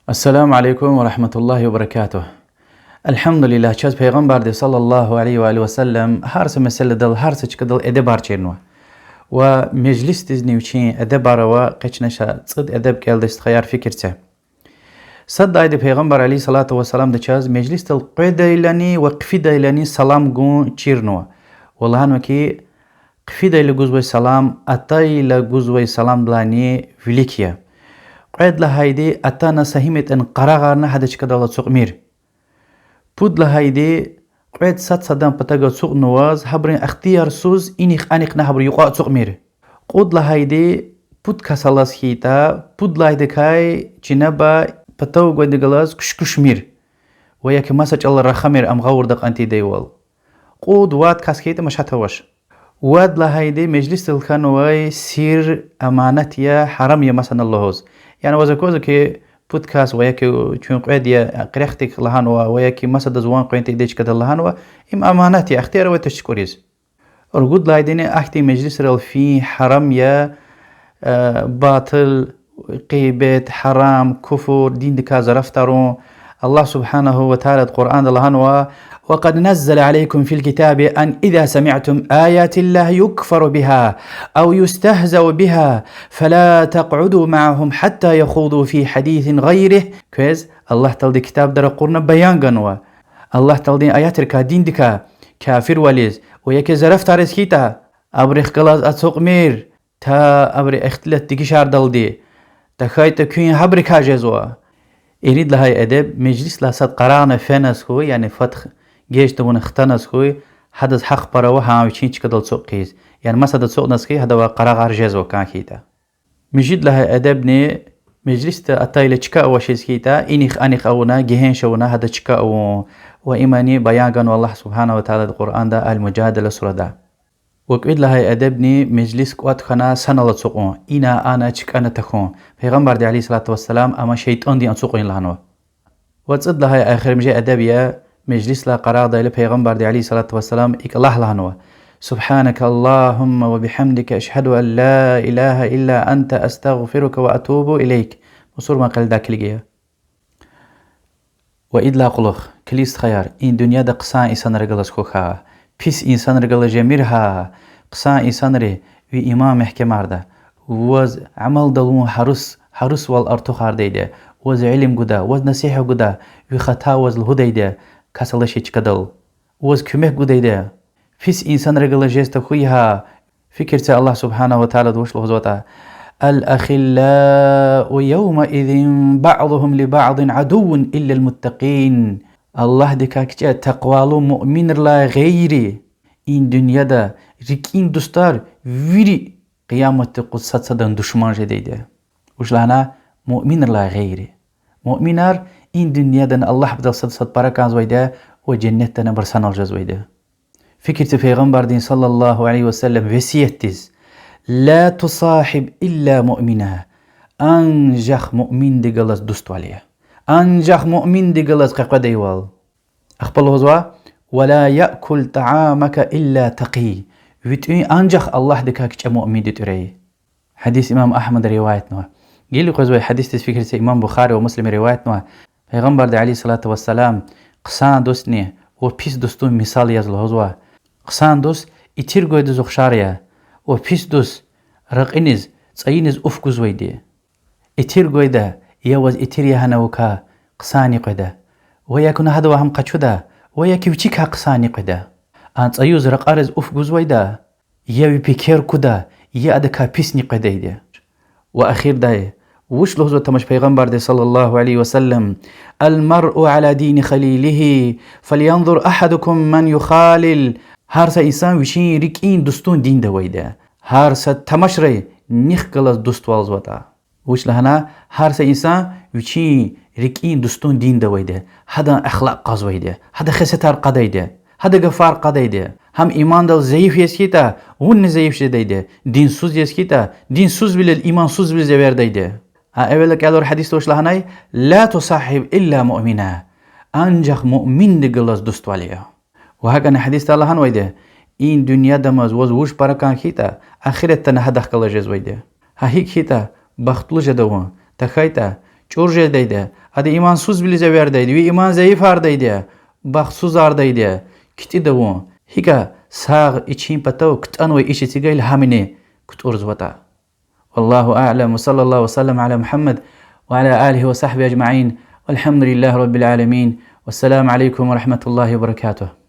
السلام عليكم ورحمة الله وبركاته. الحمد لله چاز پیغمبر دی صلی الله علیه و آله و سلم هرس مسل دل هرس چک دل ادب چرنوا و مجلس دیز نیوچین ادب و قچنشا صد ادب کل دست خيار فکرته. صد داید پیغمبر علیه صلوات و سلام د چاز مجلس دل قیدایلانی و قفیدایلانی سلام گون چرنوا. والله هنو کی قفیدایل گوزوی سلام اتایل گوزوی سلام دلانی ولیکیه. قید لهایدی اتانا سهیمت ان قراغارنا هدش کدالا سوق میر. بود لهایدی قید صدام پتاگا سوق نواز هبرین اختیار سوز اینیخ انیخ نه هبری یقا سوق میر. قود لهایدی بود کسالاس هیتا بود لهایدی کای جنبا پتاو گوید گلاس کش میر. و یک مسج الله رخمیر ام غور دق انتی دیوال. قود واد کس هیتا مش هتواش. واد لهایدی مجلس الخانوای سیر امانتیا حرام یا مثلا اللهوز. يعني وزكوزا كي بودكاست وياكي چون قيديا قريختك لهانوا وياكي مسد زوان قينتي ديش كده لهانوا ام اماناتي اختيار وتشكريز ارغود لايديني احتي مجلس رال في حرام يا باطل قيبت حرام كفر دين دكا زرفترون الله سبحانه وتعالى القرآن لهانوا وقد نزل عليكم في الكتاب أن إذا سمعتم آيات الله يكفر بها أو يستهزأ بها فلا تقعدوا معهم حتى يخوضوا في حديث غيره كويس الله تلدي كتاب در قرن بيان غنوا الله تلدي آيات ركا دين دكا كافر وليز ويكي زرف تاريس كيتا أبريخ قلاز أتسوق مير تا أبري اختلت ديكي شار دلدي تخايت كوين هبري كاجزوا إريد لهاي أدب مجلس لاسد قرانا فنس هو يعني فتح جيش تبون اختنس خوي حدث حق برا وها وشين كدل سوق قيس يعني مسد سوق نسكي هذا قرا غار جزو كان كيتا مجد لها ادبني مجلس اتايل تشكا وشيس كيتا انيخ انيخ اونا جهين شونا هذا تشكا وايماني بيان والله سبحانه وتعالى القران ده المجادله سوره ده وقيد لها ادبني مجلس قوات خنا سنل سوق انا تشك انا تكون پیغمبر عليه الصلاه والسلام اما شيطان دي ان سوقين لهنو وتصد لها اخر مجي ادبيه مجلس لا قرار دايل پیغمبر عليه الصلاة والسلام إك الله لهنوا سبحانك اللهم وبحمدك أشهد أن لا إله إلا أنت أستغفرك وأتوب إليك مصور ما قال داك لجيه وإد لا قلخ كليست خيار إن دنيا دا قصان إنسان رجل سخوخا بيس إنسان رجل جميرها قصان إنسان ري في إمام محكمة ده وز عمل دلون حرس والأرتو خارديده وز علم جدا وز نصيحة جدا في خطا وز الهديده كسلش يشكدل وز كمه قديده فيس إنسان رجل جست خويها فكرت الله سبحانه وتعالى دوش لهزوتا الأخلاء يومئذ بعضهم لبعض عدو إلا المتقين الله دكاك تقوالو مؤمن لا غيري إن دنيا دا ركين دستار ويري قيامة قدسة صدن دشمان جديده وش لهنا مؤمن لا غيري مؤمنار این دنیا دن الله بدل صد برکان زویده و جنت دن برسان الجزویده. فكرة پیغمبر دين صلى الله عليه وسلم وسيتز لا تصاحب إلا مؤمنا أنجح مؤمن دي قلص دوست عليه أنجح مؤمن دي قلص قيقا ديوال أخبر هزوا ولا يأكل طعامك إلا تقي ويتوين أنجح الله دكاك مؤمن دي تري حديث إمام أحمد روايتنا قيل قزوي حديث فكرة إمام بخاري ومسلم روايتنا پیغمبر عليه الصلاة والسلام قسان دوستني و پيس دوستون مثال يزل هزوا قسان دوست اتير گويد زخشاريا و پيس دوست رقينز صينز افقز ويدي اتير گويدا يوز اتير يهنوكا قساني قيدا ويكون هذا وهم قچودا ويكي وچيكا قساني قيدا ان صيوز رقارز افقز ويدا يوي بكير كودا يادكا پيسني قيدا واخير داي وش لهزو تمش پیغمبر دي صلى الله عليه وسلم المرء على دين خليله فلينظر أحدكم من يخالل هارسا إنسان وشين ريكين دستون دين دويدا هارسا تمشري نيخ قلس دست والزوتا وش لهنا هارسا إنسان وشين ريكين دستون دين دويدا هذا أخلاق قازويدا هذا خستار قدايدا هذا غفار قدايدا هم إيمان دل زيف يسكيتا ون زيف شديدا دين سوز يسكيتا دين سوز بل الإيمان سوز بل زوير دايدا أولك قالوا الحديث توش لهناي لا تصاحب إلا مؤمنا أنجح مؤمن دي قلص دوست عليه وهكذا حديث الله هنويده إن دنيا دمز وش بركان كيتا آخرتنا هدخ قل جزويده هيك كيتا بختلو جدوان تخيتا چور جديده hadi imansuz bilize verdeydi ve iman zayıf ardaydı. Baksuz ardaydı. Kiti de bu. Hika sağ için patav kıtan ve işi sigayl hamine kut urzvata. Wallahu a'lam ve sallallahu ve sellem ala Muhammed ve ala alihi ve sahbihi ecma'in. Velhamdülillahi Rabbil alemin. Vesselamu aleyküm ve rahmetullahi ve berekatuhu.